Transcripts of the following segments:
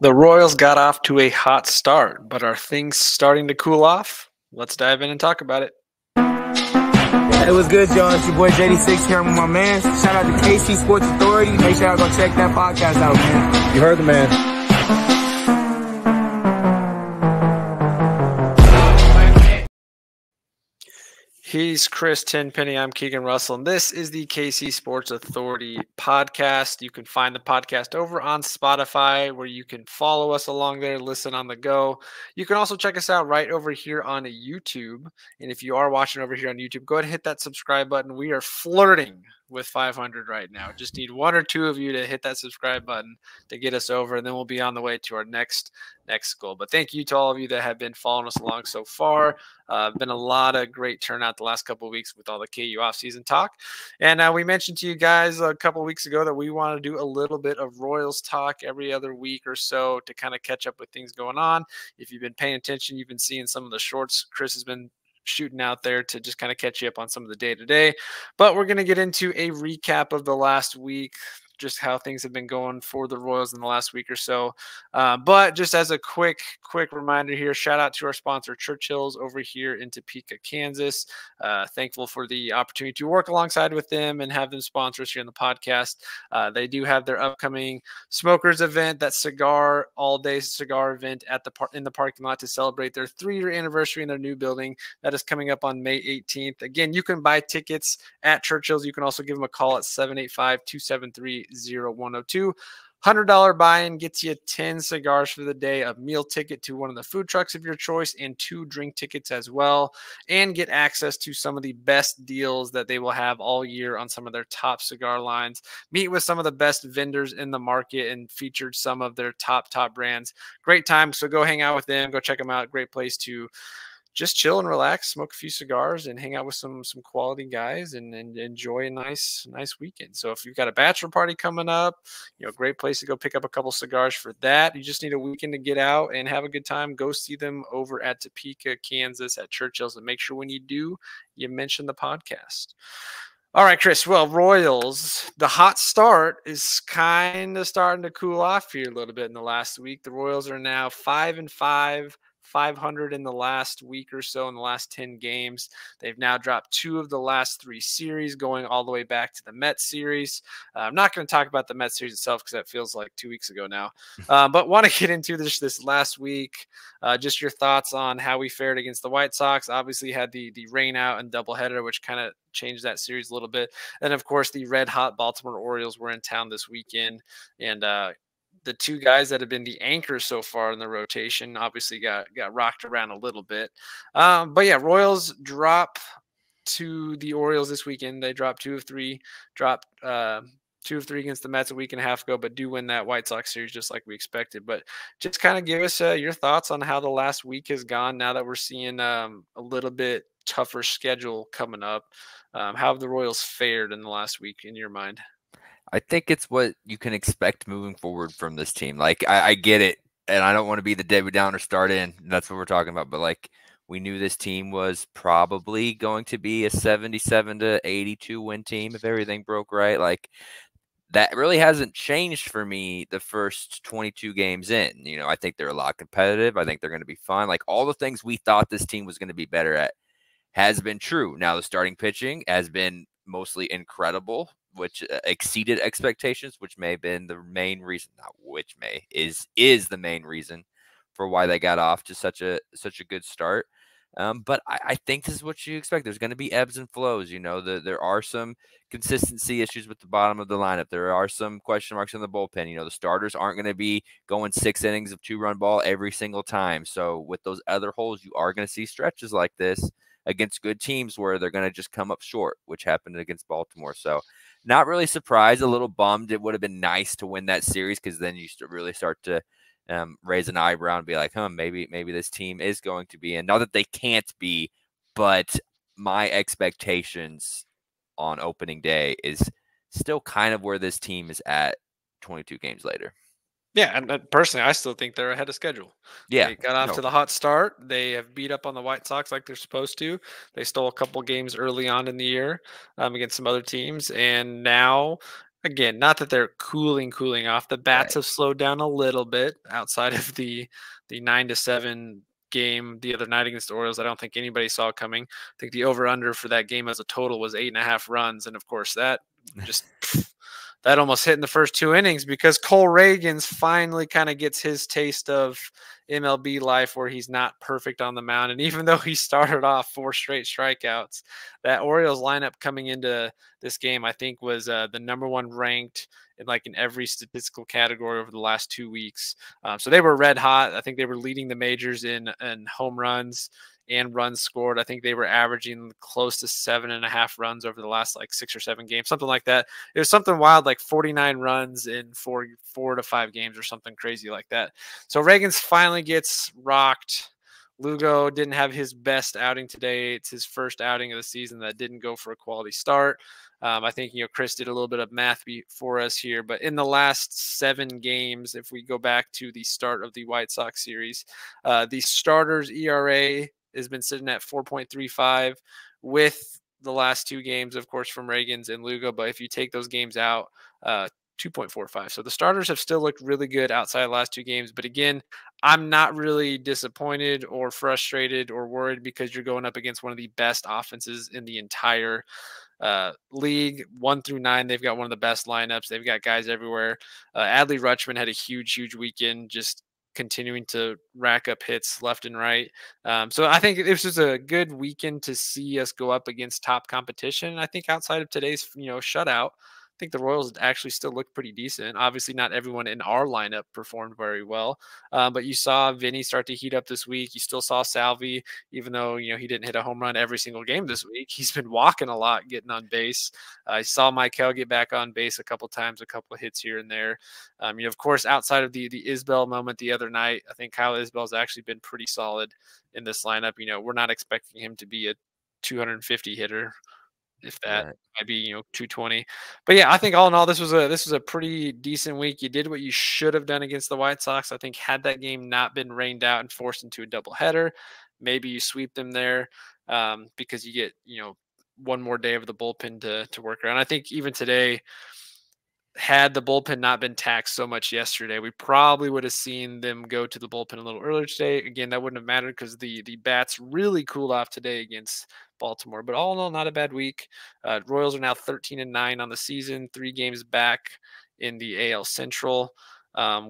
The Royals got off to a hot start, but are things starting to cool off? Let's dive in and talk about it. Hey, what's good, y'all? It's your boy JD6 here with my man. Shout out to KC Sports Authority. Make sure y'all go check that podcast out, man. You heard the man. He's Chris Tenpenny. I'm Keegan Russell, and this is the KC Sports Authority podcast. You can find the podcast over on Spotify, where you can follow us along there, listen on the go. You can also check us out right over here on YouTube. And if you are watching over here on YouTube, go ahead and hit that subscribe button. We are flirting with 500 right now. Just need one or two of you to hit that subscribe button to get us over, and then we'll be on the way to our next goal. But thank you to all of you that have been following us along so far. Been a lot of great turnout the last couple of weeks with all the KU offseason talk. And we mentioned to you guys a couple of weeks ago that we want to do a little bit of Royals talk every other week or so to kind of catch up with things going on. If you've been paying attention, you've been seeing some of the shorts Chris has been shooting out there to just kind of catch you up on some of the day-to-day. But we're going to get into a recap of the last week, just how things have been going for the Royals in the last week or so. But just as a quick reminder here, shout out to our sponsor, Churchill's, over here in Topeka, Kansas. Thankful for the opportunity to work alongside with them and have them sponsor us here on the podcast. They do have their upcoming Smokers event, that all-day cigar event in the parking lot to celebrate their 3-year anniversary in their new building. That is coming up on May 18th. Again, you can buy tickets at Churchill's. You can also give them a call at 785-273-0102. $100 buy-in gets you 10 cigars for the day, a meal ticket to one of the food trucks of your choice, and 2 drink tickets as well, and get access to some of the best deals that they will have all year on some of their top cigar lines. Meet with some of the best vendors in the market and featured some of their top brands. Great time. So go hang out with them. Go check them out. Great place to just chill and relax, smoke a few cigars, and hang out with some quality guys and enjoy a nice weekend. So if you've got a bachelor party coming up, great place to go pick up a couple cigars for that. You just need a weekend to get out and have a good time. Go see them over at Topeka, Kansas at Churchill's, and make sure when you do, you mention the podcast. All right, Chris. Well, Royals, the hot start is kind of starting to cool off here a little bit in the last week. The Royals are now 5-5. 500 in the last week or so, in the last 10 games. They've now dropped 2 of the last 3 series, going all the way back to the Mets series. I'm not going to talk about the Mets series itself because that feels like 2 weeks ago now. But want to get into this last week. Just your thoughts on how we fared against the White Sox. Obviously had the rain out and doubleheader, which kind of changed that series a little bit. And of course, the red hot Baltimore Orioles were in town this weekend, and the 2 guys that have been the anchors so far in the rotation obviously got rocked around a little bit. But yeah, Royals drop to the Orioles this weekend. They dropped 2 of 3, dropped 2 of 3 against the Mets a week and a half ago, but do win that White Sox series just like we expected. But just kind of give us your thoughts on how the last week has gone now that we're seeing a little bit tougher schedule coming up. How have the Royals fared in the last week in your mind? I think it's what you can expect moving forward from this team. Like, I get it, and I don't want to be the Debbie Downer start in. That's what we're talking about. But, like, we knew this team was probably going to be a 77 to 82 win team if everything broke right. Like, that really hasn't changed for me the first 22 games in. I think they're a lot competitive. I think they're going to be fun. Like, all the things we thought this team was going to be better at has been true. Now, the starting pitching has been mostly incredible, which exceeded expectations, which may have been the main reason, not which may, is the main reason for why they got off to such a good start. But I think this is what you expect. There's going to be ebbs and flows. There are some consistency issues with the bottom of the lineup. There are some question marks in the bullpen. The starters aren't going to be going 6 innings of 2-run ball every single time. So with those other holes, you are going to see stretches like this against good teams where they're going to just come up short, which happened against Baltimore. So not really surprised, a little bummed. It would have been nice to win that series because then you really start to raise an eyebrow and be like, maybe this team is going to be. And not that they can't be, but my expectations on opening day is still kind of where this team is at 22 games later. Yeah, and personally, I still think they're ahead of schedule. Yeah, they got off to the hot start. They have beat up on the White Sox like they're supposed to. They stole a couple games early on in the year against some other teams, and now Again, not that they're cooling off. The bats Right. have slowed down a little bit outside of the 9-7 game the other night against the Orioles. I don't think anybody saw it coming. I think the over under for that game as a total was 8.5 runs, and of course that just that almost hit in the first 2 innings because Cole Reagans finally kind of gets his taste of MLB life where he's not perfect on the mound. And even though he started off 4 straight strikeouts, that Orioles lineup coming into this game, I think, was the number one ranked in every statistical category over the last 2 weeks. So they were red hot. I think they were leading the majors in home runs and runs scored. I think they were averaging close to 7.5 runs over the last 6 or 7 games, something like that. It was something wild, like 49 runs in four to 5 games or something crazy like that. So Reagans finally gets rocked. Lugo didn't have his best outing today. It's his first outing of the season that didn't go for a quality start. I think, Chris did a little bit of math for us here, but in the last 7 games, if we go back to the start of the White Sox series, the starters ERA has been sitting at 4.35 with the last 2 games, of course, from Reagans and Lugo. But if you take those games out, 2.45. So the starters have still looked really good outside of the last 2 games. But again, I'm not really disappointed or frustrated or worried because you're going up against one of the best offenses in the entire league. 1 through 9, they've got one of the best lineups. They've got guys everywhere. Adley Rutschman had a huge weekend, just continuing to rack up hits left and right. So I think this was a good weekend to see us go up against top competition. I think outside of today's shutout, I think the Royals actually still look pretty decent. Obviously, not everyone in our lineup performed very well, but you saw Vinny start to heat up this week. You still saw Salvy, even though he didn't hit a home run every single game this week. He's been walking a lot, getting on base. I saw Michael get back on base a couple times, a couple of hits here and there. Of course, outside of the Isbell moment the other night, I think Kyle Isbell's actually been pretty solid in this lineup. We're not expecting him to be a 250 hitter, if that Right. might be 220. But yeah, I think all in all, this was a pretty decent week. You did what you should have done against the White Sox. I think had that game not been rained out and forced into a doubleheader, maybe you sweep them there, because you get one more day of the bullpen to work around. I think even today, had the bullpen not been taxed so much yesterday, we probably would have seen them go to the bullpen a little earlier today. Again, that wouldn't have mattered because the bats really cooled off today against Baltimore. But all in all, not a bad week. Royals are now 13-9 on the season, 3 games back in the AL Central,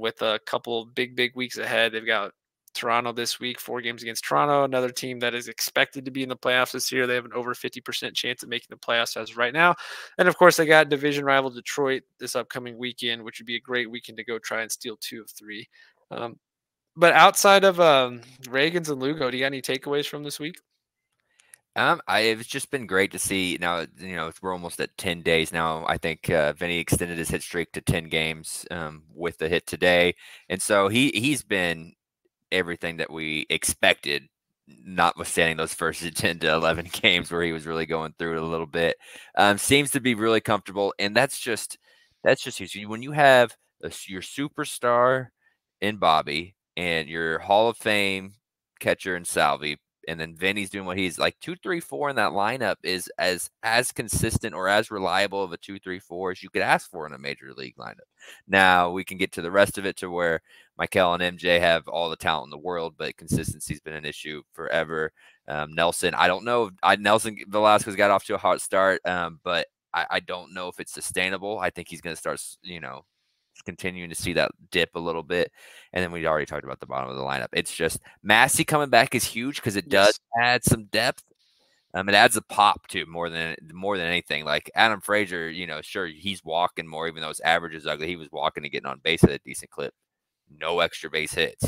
with a couple big weeks ahead. They've got Toronto this week, 4 games against Toronto, another team that is expected to be in the playoffs this year. They have an over 50% chance of making the playoffs as of right now. And of course, they got division rival Detroit this upcoming weekend, which would be a great weekend to go try and steal 2 of 3. But outside of Reagans and Lugo, do you got any takeaways from this week? It's just been great to see. Now, we're almost at 10 days now. I think Vinny extended his hit streak to 10 games with the hit today, and so he's been everything that we expected, notwithstanding those first 10 to 11 games where he was really going through it a little bit. Seems to be really comfortable, and that's just huge. When you have your superstar in Bobby and your Hall of Fame catcher in Salvy, and then Vinny's doing what he's like 2, 3, 4 in that lineup is as consistent or as reliable of a 2, 3, 4 as you could ask for in a major league lineup. Now we can get to the rest of it to where Michael and MJ have all the talent in the world, but consistency's been an issue forever. Nelson, I don't know. Nelson Velasquez got off to a hot start, but I don't know if it's sustainable. I think he's going to start, continuing to see that dip a little bit. And then we already talked about the bottom of the lineup. It's just Massey coming back is huge because it does add some depth. It adds a pop too, more than anything. Like Adam Frazier, sure, he's walking more, even though his average is ugly. He was walking and getting on base at a decent clip. No extra base hits.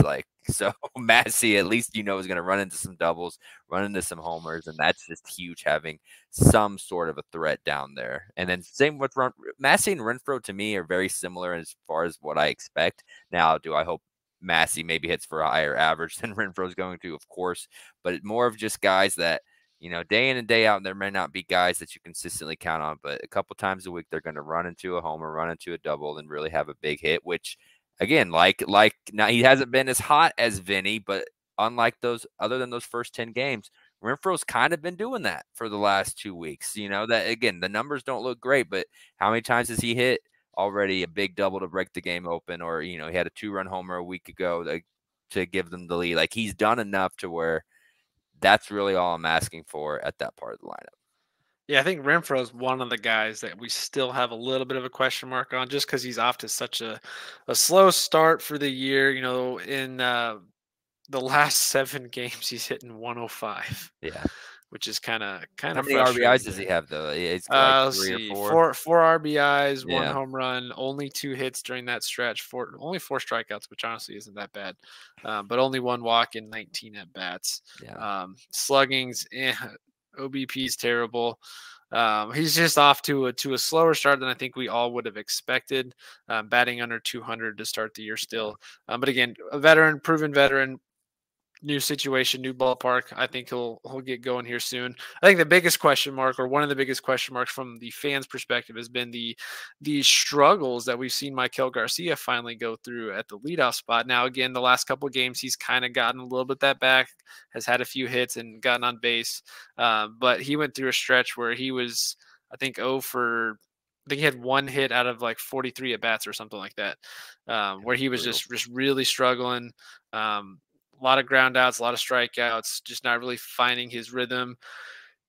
So Massey, at least is going to run into some doubles, run into some homers, and that's just huge, having some sort of a threat down there. And then same with Massey and Renfroe, to me, are very similar as far as what I expect. Now, do I hope Massey maybe hits for a higher average than Renfroe's going to? Of course, but more of just guys that, day in and day out, and there may not be guys that you consistently count on, but a couple times a week, they're going to run into a homer, run into a double, and really have a big hit, which, again, like now he hasn't been as hot as Vinny, but unlike those, other than those first 10 games, Renfroe's kind of been doing that for the last 2 weeks. That, again, the numbers don't look great, but how many times has he hit already a big double to break the game open, or he had a 2-run homer a week ago to give them the lead. Like, he's done enough to where that's really all I'm asking for at that part of the lineup. Yeah, I think Renfroe is one of the guys that we still have a little bit of a question mark on, just because he's off to such a slow start for the year. In the last 7 games, he's hitting 105, Yeah. which is kind How of many RBIs frustrating does he there. have though? It's like Let's 3 or see, 4. four RBIs, one Yeah. home run, only 2 hits during that stretch. Only 4 strikeouts, which honestly isn't that bad. But only 1 walk in 19 at bats. Yeah. Slugging's OBP is terrible. He's just off to a slower start than I think we all would have expected. Batting under 200 to start the year still. But again, a veteran, proven veteran. New situation, new ballpark. I think he'll get going here soon. I think the biggest question mark, or one of the biggest question marks from the fans' perspective, has been the struggles that we've seen Michael Garcia finally go through at the leadoff spot. Now, again, the last couple of games, he's kind of gotten a little bit that back, has had a few hits and gotten on base, but he went through a stretch where he was, I think, I think he had 1 hit out of like 43 at bats or something like that, where he was Brutal. just really struggling. A lot of ground outs, a lot of strikeouts, just not really finding his rhythm.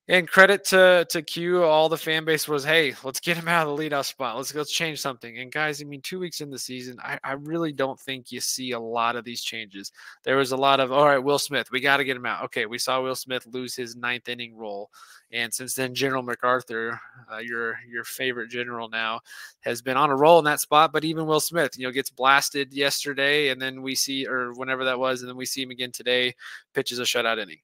And credit to Q, all the fan base was, hey, let's get him out of the leadoff spot. Let's change something. And guys, I mean, 2 weeks in the season, I really don't think you see a lot of these changes. There was a lot of, all right, Will Smith, we got to get him out. Okay, we saw Will Smith lose his 9th inning role. And since then, General MacArthur, your favorite general now, has been on a roll in that spot. But even Will Smith, gets blasted yesterday, and then we see, or whenever that was, and then we see him again today, pitches a shutout inning.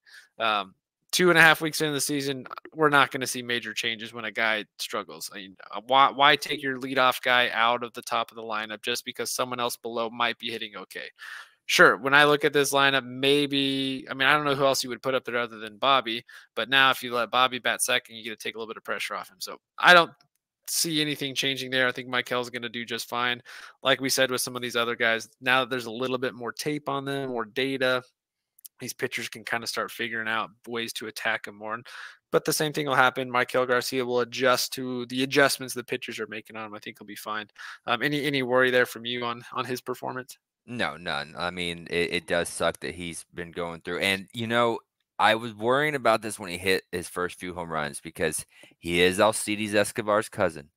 2.5 weeks into the season, we're not going to see major changes when a guy struggles. I mean, why take your leadoff guy out of the top of the lineup just because someone else below might be hitting okay? Sure, when I look at this lineup, maybe, I mean, I don't know who else you would put up there other than Bobby, but now if you let Bobby bat second, you get to take a little bit of pressure off him. So I don't see anything changing there. I think Michael's going to do just fine. Like we said with some of these other guys, now that there's a little bit more tape on them, more data, these pitchers can kind of start figuring out ways to attack him more. But the same thing will happen. Michael Garcia will adjust to the adjustments the pitchers are making on him. I think he'll be fine. Any worry there from you on his performance? No, none. I mean, it does suck that he's been going through. And, I was worrying about this when he hit his first few home runs because he is Alcides Escobar's cousin.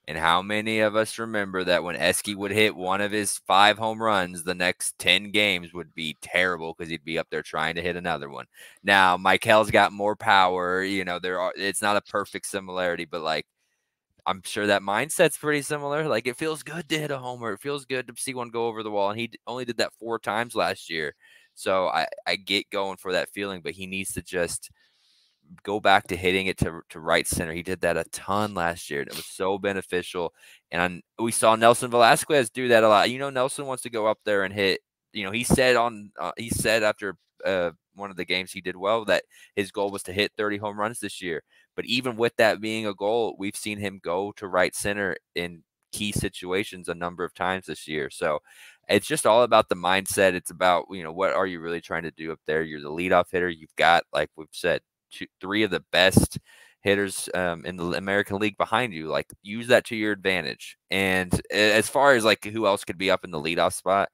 And how many of us remember that when Esky would hit one of his 5 home runs, the next 10 games would be terrible because he'd be up there trying to hit another one. Now, Michael's got more power. It's not a perfect similarity, but like, I'm sure that mindset's pretty similar. Like, it feels good to hit a homer. It feels good to see one go over the wall. And he only did that 4 times last year. So I get going for that feeling, but he needs to just go back to hitting it to right center. He did that a ton last year, and it was so beneficial. And we saw Nelson Velasquez do that a lot. Nelson wants to go up there and hit. He said after one of the games he did well that his goal was to hit 30 home runs this year. But even with that being a goal, we've seen him go to right center in key situations a number of times this year. So it's just all about the mindset. It's about, what are you really trying to do up there? You're the leadoff hitter. You've got, like we've said, 3 of the best hitters in the American League behind you. Like, use that to your advantage. And as far as like who else could be up in the leadoff spot,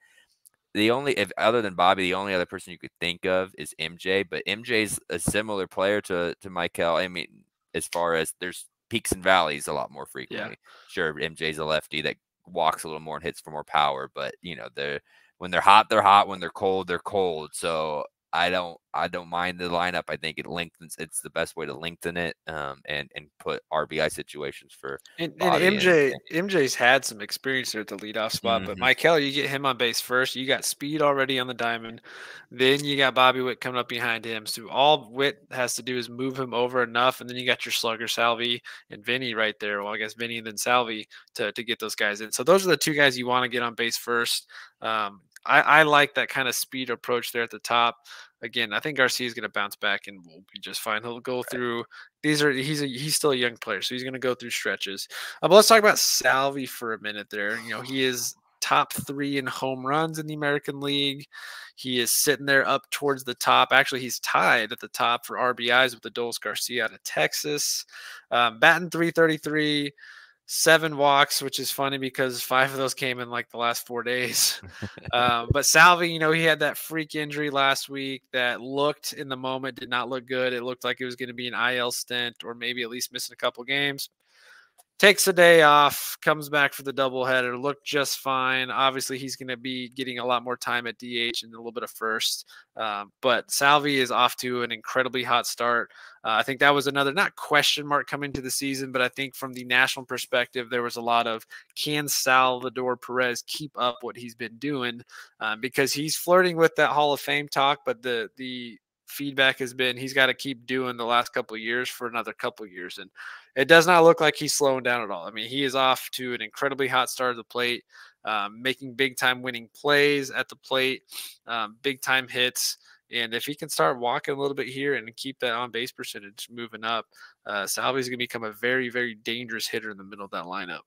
other than Bobby, the only other person you could think of is MJ. But MJ's a similar player to Michael. I mean, as far as there's peaks and valleys a lot more frequently. Yeah. Sure, MJ's a lefty that walks a little more and hits for more power, but when they're hot, they're hot. When they're cold, they're cold. So I don't mind the lineup. I think it lengthens. It's the best way to lengthen it, and put RBI situations for And Bobby. MJ's had some experience there at the leadoff spot, but Michael, you get him on base first. You got speed already on the diamond. Then you got Bobby Witt coming up behind him. So all Witt has to do is move him over enough, and then you got your slugger Salvy and Vinny right there. Well, I guess Vinny and then Salvy to get those guys in. So those are the 2 guys you want to get on base first. I like that kind of speed approach there at the top. Again, I think Garcia is going to bounce back and will be just fine. He'll go through. He's still a young player, so he's going to go through stretches. But let's talk about Salvy for a minute. There, he is top 3 in home runs in the American League. He is sitting there up towards the top. Actually, he's tied at the top for RBIs with Adolis Garcia out of Texas. Batting .333. 7 walks, which is funny because 5 of those came in like the last 4 days. But Salvy, he had that freak injury last week that looked in the moment, did not look good. It looked like it was going to be an IL stint or maybe at least missing a couple games. Takes a day off, comes back for the doubleheader, looked just fine. Obviously, he's going to be getting a lot more time at DH and a little bit of first. But Salvy is off to an incredibly hot start. I think that was another, not question mark coming to the season, but I think from the national perspective, there was a lot of, can Salvador Perez keep up what he's been doing? Because he's flirting with that Hall of Fame talk, but the feedback has been he's got to keep doing the last couple of years for another couple of years. And it does not look like he's slowing down at all. I mean, he is off to an incredibly hot start at the plate, making big time winning plays at the plate, big time hits. And if he can start walking a little bit here and keep that on base percentage moving up, Salvy's going to become a very, very dangerous hitter in the middle of that lineup.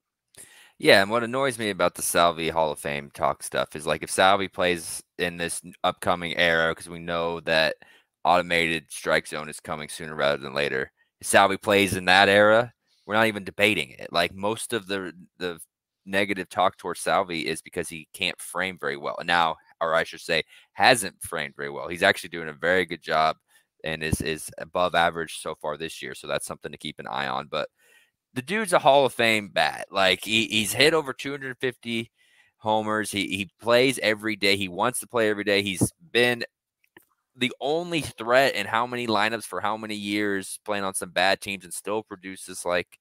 Yeah, and what annoys me about the Salvy Hall of Fame talk stuff is like if Salvy plays in this upcoming era, because we know that automated strike zone is coming sooner rather than later. If Salvy plays in that era, we're not even debating it. Like most of the negative talk towards Salvy is because he can't frame very well. And now, or I should say, hasn't framed very well. He's actually doing a very good job and is above average so far this year. So that's something to keep an eye on. But the dude's a Hall of Fame bat. Like he's hit over 250 homers. He plays every day. He wants to play every day. He's been the only threat in how many lineups for how many years, playing on some bad teams and still produces. Like,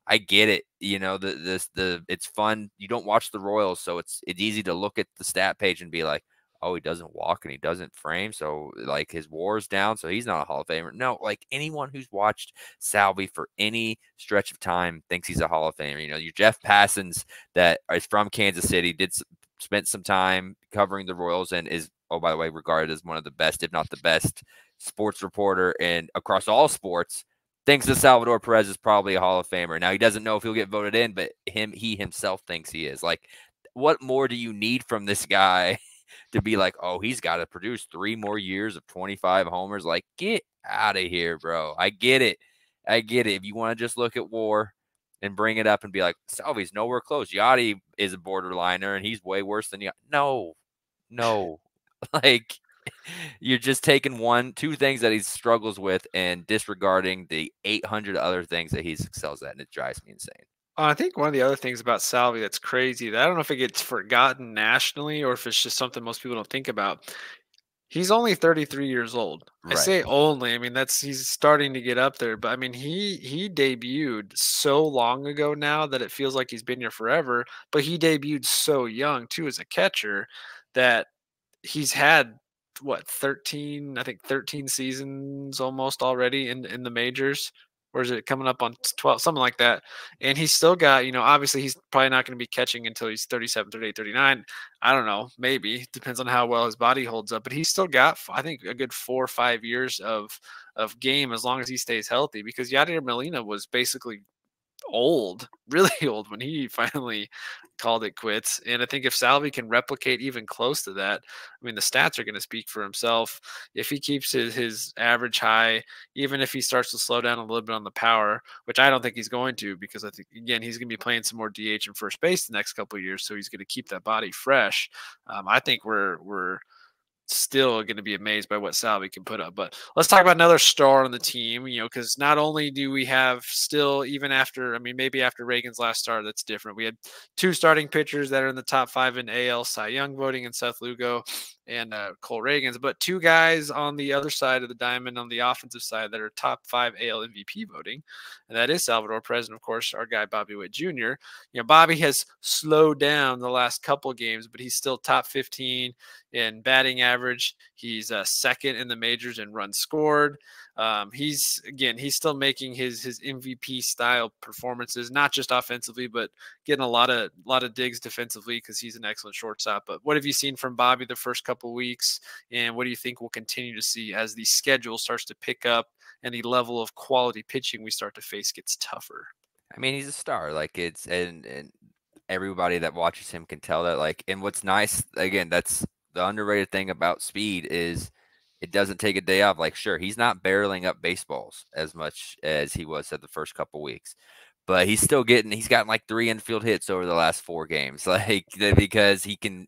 I get it. It's fun. You don't watch the Royals, so it's easy to look at the stat page and be like, oh, he doesn't walk and he doesn't frame, so like his WAR's down, so he's not a Hall of Famer. No, like anyone who's watched Salvy for any stretch of time thinks he's a Hall of Famer. Your Jeff Passons that is from Kansas City spent some time covering the Royals and is, oh, by the way, regarded as one of the best, if not the best, sports reporter and across all sports. Thinks that Salvador Perez is probably a Hall of Famer. Now, he doesn't know if he'll get voted in, but he himself thinks he is. Like, what more do you need from this guy to be like, oh, he's got to produce 3 more years of 25 homers? Like, get out of here, bro. I get it. If you want to just look at WAR and bring it up and be like, Salvy's nowhere close. Yachty is a borderliner, and he's way worse than Yachty. No. Like, you're just taking 2 things that he struggles with and disregarding the 800 other things that he excels at, and it drives me insane. I think one of the other things about Salvy that's crazy, that I don't know if it gets forgotten nationally or if it's just something most people don't think about. He's only 33 years old. Right. I say only. I mean, he's starting to get up there. But I mean, he debuted so long ago now that it feels like he's been here forever. But he debuted so young too as a catcher that he's had 13 seasons almost already in the majors, or is it coming up on 12, something like that? And he's still got, obviously he's probably not going to be catching until he's 37, 38, 39. I don't know, maybe depends on how well his body holds up, but he's still got, I think, a good 4 or 5 years of game as long as he stays healthy, because Yadier Molina was basically old, really old when he finally called it quits. And I think if Salvy can replicate even close to that, I mean, the stats are going to speak for himself. If he keeps his average high, even if he starts to slow down a little bit on the power, which I don't think he's going to, because I think, again, he's going to be playing some more DH and first base the next couple of years, so he's going to keep that body fresh. I think we're still going to be amazed by what Salvy can put up. But let's talk about another star on the team, because not only do we have still, even after, I mean, maybe after Reagan's last start, that's different. We had 2 starting pitchers that are in the top 5 in AL Cy Young voting, and Seth Lugo and Cole Reagans, but 2 guys on the other side of the diamond on the offensive side that are top 5 AL MVP voting, and that is Salvador Perez and, of course, our guy Bobby Witt Jr. Bobby has slowed down the last couple games, but he's still top 15 in batting average. He's second in the majors in runs scored. He's still making his MVP style performances, not just offensively, but getting a lot of digs defensively because he's an excellent shortstop. But what have you seen from Bobby the first couple weeks, and what do you think we'll continue to see as the schedule starts to pick up and the level of quality pitching we start to face gets tougher? I mean, he's a star. Like, it's and everybody that watches him can tell that. Like, and what's nice, again, that's the underrated thing about speed, is it doesn't take a day off. Like, sure, he's not barreling up baseballs as much as he was at the first couple weeks, but he's gotten like 3 infield hits over the last 4 games, like because he can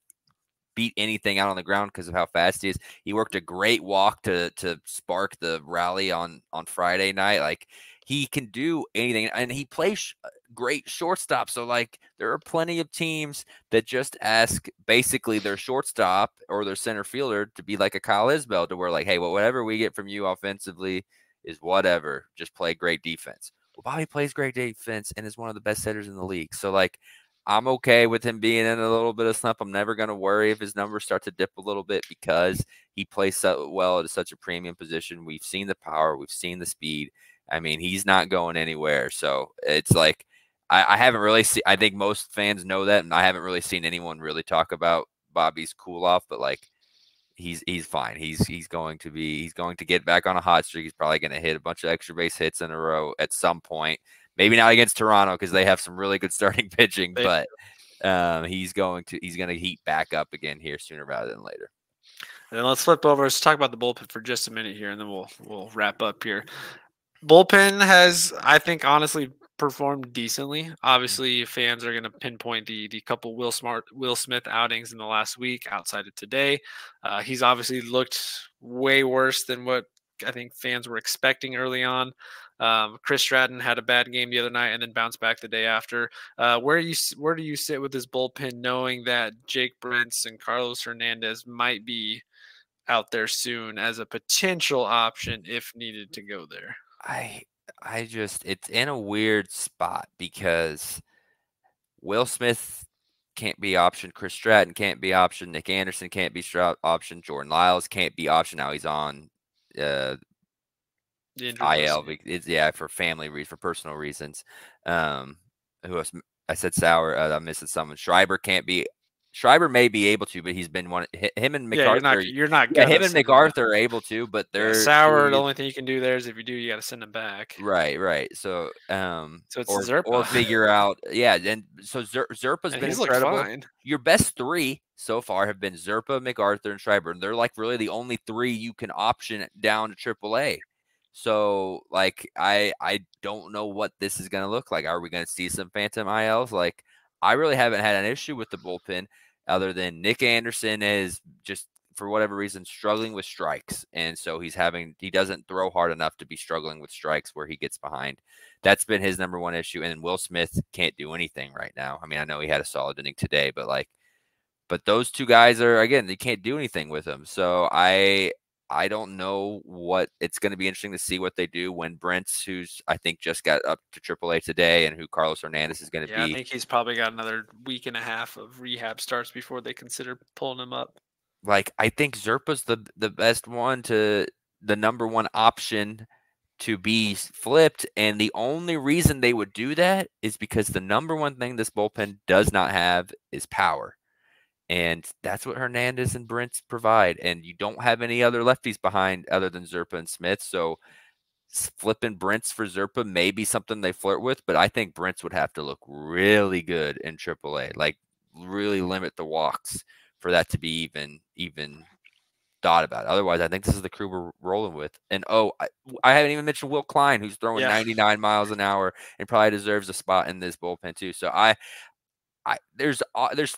beat anything out on the ground because of how fast he is. He worked a great walk to spark the rally on Friday night. Like he can do anything, and he plays great shortstop. So like there are plenty of teams that just ask basically their shortstop or their center fielder to be like a Kyle Isbell, to where like, hey, well, whatever we get from you offensively is whatever. Just play great defense. Well, Bobby plays great defense and is one of the best hitters in the league. So like I'm okay with him being in a little bit of slump. I'm never going to worry if his numbers start to dip a little bit because he plays so well at such a premium position. We've seen the power. We've seen the speed. I mean, he's not going anywhere. So it's like I haven't really seen – I think most fans know that, and I haven't really seen anyone really talk about Bobby's cool-off, but, like, he's fine. He's going to get back on a hot streak. He's probably going to hit a bunch of extra base hits in a row at some point. Maybe not against Toronto because they have some really good starting pitching, but he's going to heat back up again here sooner rather than later. And then let's flip over. Let's talk about the bullpen for just a minute here, and then we'll wrap up here. Bullpen has, I think, honestly performed decently. Obviously, fans are going to pinpoint the couple Will Smith outings in the last week outside of today. He's obviously looked way worse than what I think fans were expecting early on. Chris Stratton had a bad game the other night and then bounced back the day after. Where do you sit with this bullpen, knowing that Jake Brentz and Carlos Hernandez might be out there soon as a potential option if needed to go there? It's in a weird spot because Will Smith can't be optioned, Chris Stratton can't be optioned, Nick Anderson can't be optioned, Jordan Lyles can't be optioned. Now he's on IL. It's for family reasons, for personal reasons. Who else? I said Sauer. I'm missing someone. Schreiber may be able to, but he's been one. Him and MacArthur. You're not. Yeah, him and MacArthur are able to, but they're Sauer. The only thing you can do there is if you do, you got to send him back. Right. So, so it's Zerpa. Or figure out. Yeah, and so Zerpa's been incredible. Fine. Your best 3 so far have been Zerpa, MacArthur, and Schreiber, and they're like really the only 3 you can option down to AAA. So, like, I don't know what this is going to look like. Are we going to see some phantom ILs? Like, I really haven't had an issue with the bullpen other than Nick Anderson is just, for whatever reason, struggling with strikes. And so he doesn't throw hard enough to be struggling with strikes where he gets behind. That's been his number one issue. And Will Smith can't do anything right now. I mean, I know he had a solid inning today, but those 2 guys are, again, they can't do anything with them. So I don't know what it's going to be interesting to see what they do when Brentz, who's I think just got up to AAA today, and who Carlos Hernandez is going to be. I think he's probably got another week and a half of rehab starts before they consider pulling him up. Like, I think Zerpa's the best one, the number 1 option to be flipped. And the only reason they would do that is because the number 1 thing this bullpen does not have is power. And that's what Hernandez and Brentz provide. And you don't have any other lefties behind other than Zerpa and Smith. So flipping Brentz for Zerpa may be something they flirt with, but I think Brentz would have to look really good in AAA, like really limit the walks for that to be even thought about. Otherwise, I think this is the crew we're rolling with. And I haven't even mentioned Will Klein, who's throwing 99 miles an hour and probably deserves a spot in this bullpen too. So there's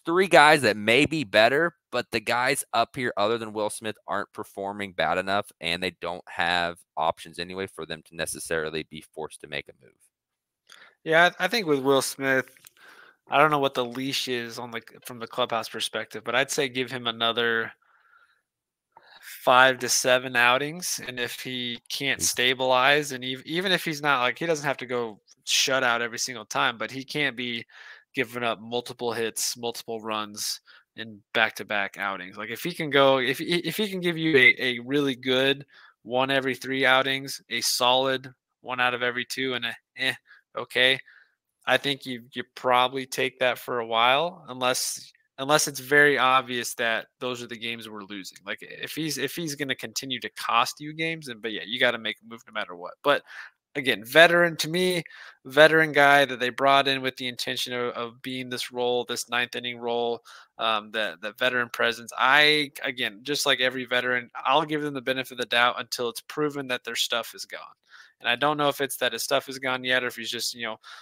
3 guys that may be better, but the guys up here other than Will Smith aren't performing bad enough, and they don't have options anyway for them to necessarily be forced to make a move. Yeah, I think with Will Smith, I don't know what the leash is from the clubhouse perspective, but I'd say give him another 5 to 7 outings, and if he can't stabilize, and even if he's not, like, he doesn't have to go shut out every single time, but he can't be giving up multiple hits, multiple runs in back-to-back outings. Like, if he can give you a really good 1 every 3 outings, a solid 1 out of every 2, and okay, I think you probably take that for a while, unless it's very obvious that those are the games we're losing. Like, if he's going to continue to cost you games, but yeah, you got to make a move no matter what. But again, veteran guy that they brought in with the intention of being this role, this 9th inning role, the veteran presence. Again, just like every veteran, I'll give them the benefit of the doubt until it's proven that their stuff is gone. And I don't know if it's that his stuff is gone yet, or if he's just,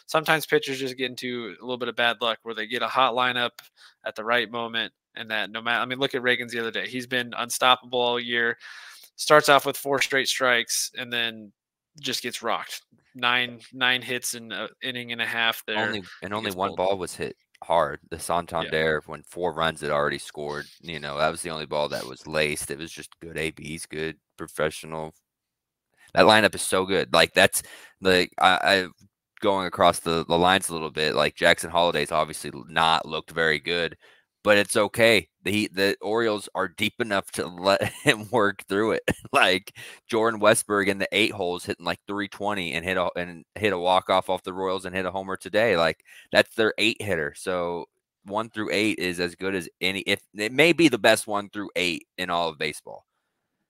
sometimes pitchers just get into a little bit of bad luck where they get a hot lineup at the right moment. And that no matter, I mean, look at Reagan's the other day. He's been unstoppable all year. Starts off with 4 straight strikes and then just gets rocked. Nine hits in an inning and a half there. Only one ball was hit hard. The Santander, when 4 runs had already scored, that was the only ball that was laced. It was just good ABs, good professional. That lineup is so good. Like that's like I going across the lines a little bit. Like Jackson Holiday's obviously not looked very good, but it's okay. The Orioles are deep enough to let him work through it. Like Jordan Westberg in the 8 holes hitting like 320 and hit a walk off the Royals and hit a homer today. Like that's their 8 hitter. So 1 through 8 is as good as any. If it may be the best 1 through 8 in all of baseball.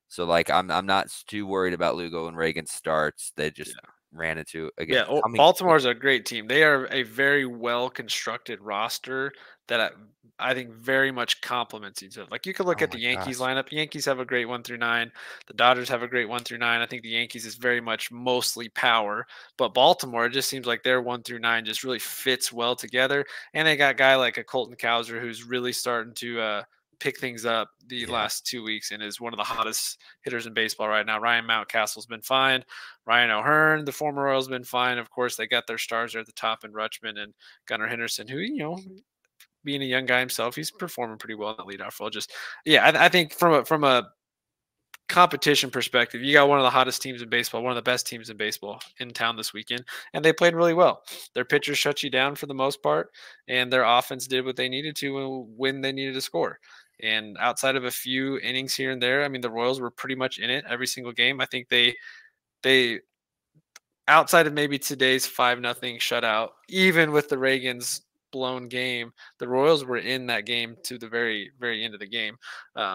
So like I'm not too worried about Lugo and Reagan's starts. They just ran into again. Yeah, Baltimore's a great team. They are a very well constructed roster that I think very much complements each other. Like you could look at the Yankees lineup. The Yankees have a great 1 through 9. The Dodgers have a great 1 through 9. I think the Yankees is very much mostly power, but Baltimore, it just seems like their 1 through 9 just really fits well together. And they got a guy like a Colton Cowser who's really starting to pick things up the last 2 weeks and is one of the hottest hitters in baseball right now. Ryan Mountcastle's been fine. Ryan O'Hearn, the former Royals, been fine. Of course, they got their stars there at the top in Rutschman and Gunnar Henderson, who, being a young guy himself, he's performing pretty well in the leadoff role. I think from a competition perspective, you got one of the hottest teams in baseball, one of the best teams in baseball in town this weekend, and they played really well. Their pitchers shut you down for the most part, and their offense did what they needed to when they needed to score. And outside of a few innings here and there, I mean, the Royals were pretty much in it every single game. I think they outside of maybe today's 5-0 shutout, even with the Reagan's blown game, the Royals were in that game to the very, very end of the game.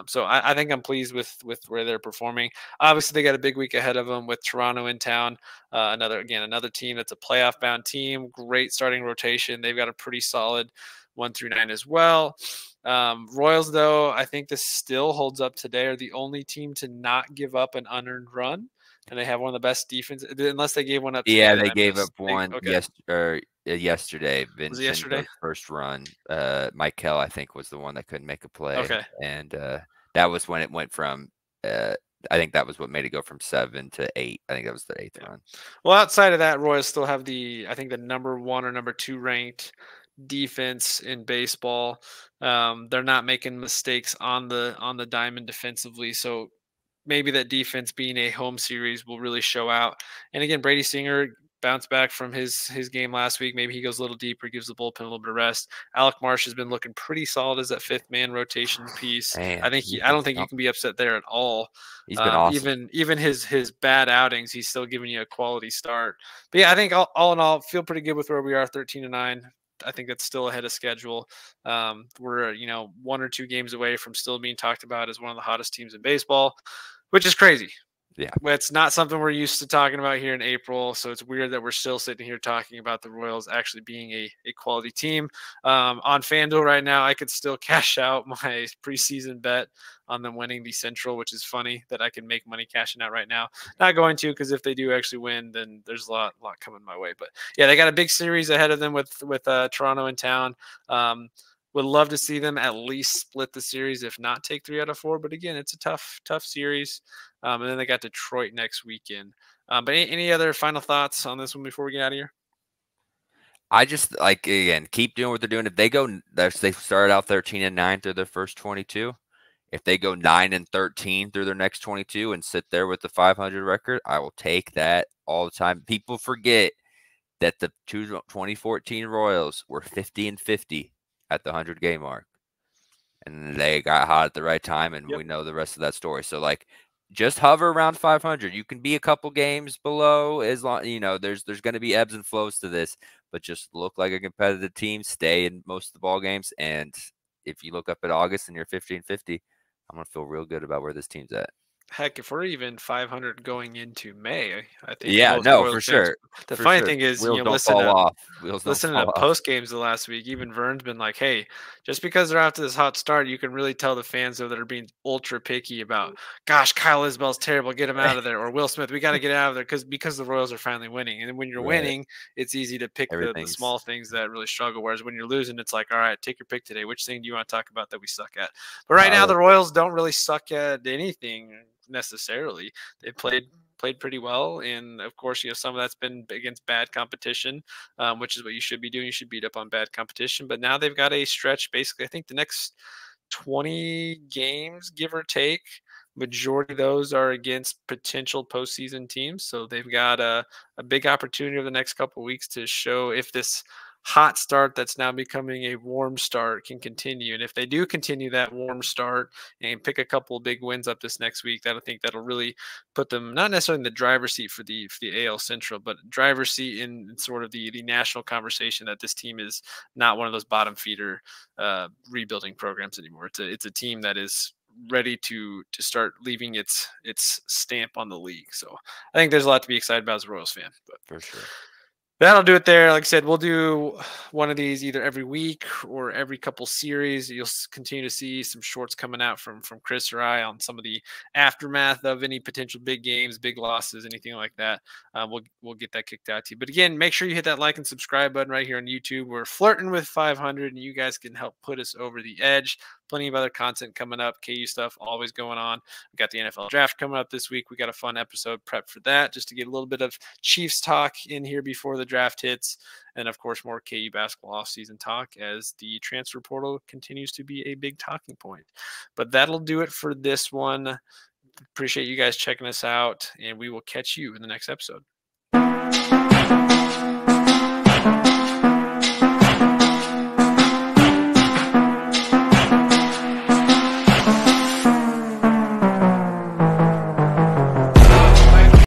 So I think I'm pleased with where they're performing. Obviously, they got a big week ahead of them with Toronto in town. Another team that's a playoff bound team. Great starting rotation. They've got a pretty solid 1 through 9 as well. Royals, though, I think this still holds up today, are the only team to not give up an unearned run. And they have one of the best defense, unless they gave one up. Yeah, they gave up one yesterday. Was it yesterday? First run. Michael, I think, was the one that couldn't make a play. Okay. And that was when it went from I think that was what made it go from 7 to 8. I think that was the 8th run. Well, outside of that, Royals still have the number 1 or number 2 ranked defense in baseball. They're not making mistakes on the diamond defensively, so maybe that defense being a home series will really show out. And again, Brady Singer bounced back from his game last week. Maybe he goes a little deeper, gives the bullpen a little bit of rest. Alec Marsh has been looking pretty solid as that 5th man rotation piece. Man, I don't think you can be upset there at all. He's been awesome. Even his bad outings, he's still giving you a quality start. But yeah, I think all in all, feel pretty good with where we are, 13-9. I think that's still ahead of schedule. We're 1 or 2 games away from still being talked about as one of the hottest teams in baseball, which is crazy. Yeah. It's not something we're used to talking about here in April. So it's weird that we're still sitting here talking about the Royals actually being a quality team. On FanDuel right now, I could still cash out my preseason bet on them winning the Central, which is funny that I can make money cashing out right now. Not going to, because if they do actually win, then there's a lot coming my way. But yeah, they got a big series ahead of them with Toronto in town. Would love to see them at least split the series, if not take 3 out of 4. But again, it's a tough series. And then they got Detroit next weekend. But any other final thoughts on this one before we get out of here? I just again, keep doing what they're doing. If they started out 13-9 through their first 22. If they go 9-13 through their next 22 and sit there with the 500 record, I will take that all the time. People forget that the 2014 Royals were 50-50 at the 100-game mark, and they got hot at the right time, and we know the rest of that story. So just hover around 500. You can be a couple games below, as long there's going to be ebbs and flows to this, but just look like a competitive team, stay in most of the ball games, and if you look up at August and you're 15-50, I'm going to feel real good about where this team's at. Heck, if we're even 500 going into May, I think Yeah, most no, for Royals fans. sure. The For funny sure. thing is, Wheels don't fall off. Wheels don't listening to fall off. post games the last week, even Vern's been like, "Hey, just because they're after this hot start, you can really tell the fans though that are being ultra picky about, gosh, Kyle Isbell's terrible, get him out of there, or Will Smith, we got to get out of there because the Royals are finally winning. And then when you're Right. winning, it's easy to pick the Everything's small things that really struggle. Whereas when you're losing, it's like, all right, take your pick today. Which thing do you want to talk about that we suck at? But right now, solid. the Royals don't really suck at anything necessarily. They played pretty well, and of course, some of that's been against bad competition, which is what you should be doing. You should beat up on bad competition. But now they've got a stretch. Basically, I think the next 20 games, give or take, majority of those are against potential postseason teams. So they've got a big opportunity over the next couple of weeks to show if this hot start that's now becoming a warm start can continue. And if they do continue that warm start and pick a couple of big wins up this next week, I think that'll really put them not necessarily in the driver's seat for the AL Central, but driver's seat in sort of the national conversation that this team is not one of those bottom feeder rebuilding programs anymore. It's a team that is ready to start leaving its stamp on the league. So I think there's a lot to be excited about as a Royals fan. But For sure. that'll do it there. Like I said, we'll do one of these either every week or every couple series. You'll continue to see some shorts coming out from Chris or I on some of the aftermath of any potential big games, big losses, anything like that. We'll get that kicked out to you. But again, make sure you hit that like and subscribe button right here on YouTube. We're flirting with 500, and you guys can help put us over the edge. Plenty of other content coming up. KU stuff always going on. We got the NFL draft coming up this week. We got a fun episode prep for that, just to get a little bit of Chiefs talk in here before the draft hits. And of course, more KU basketball offseason talk as the transfer portal continues to be a big talking point. But that'll do it for this one. Appreciate you guys checking us out, and we will catch you in the next episode.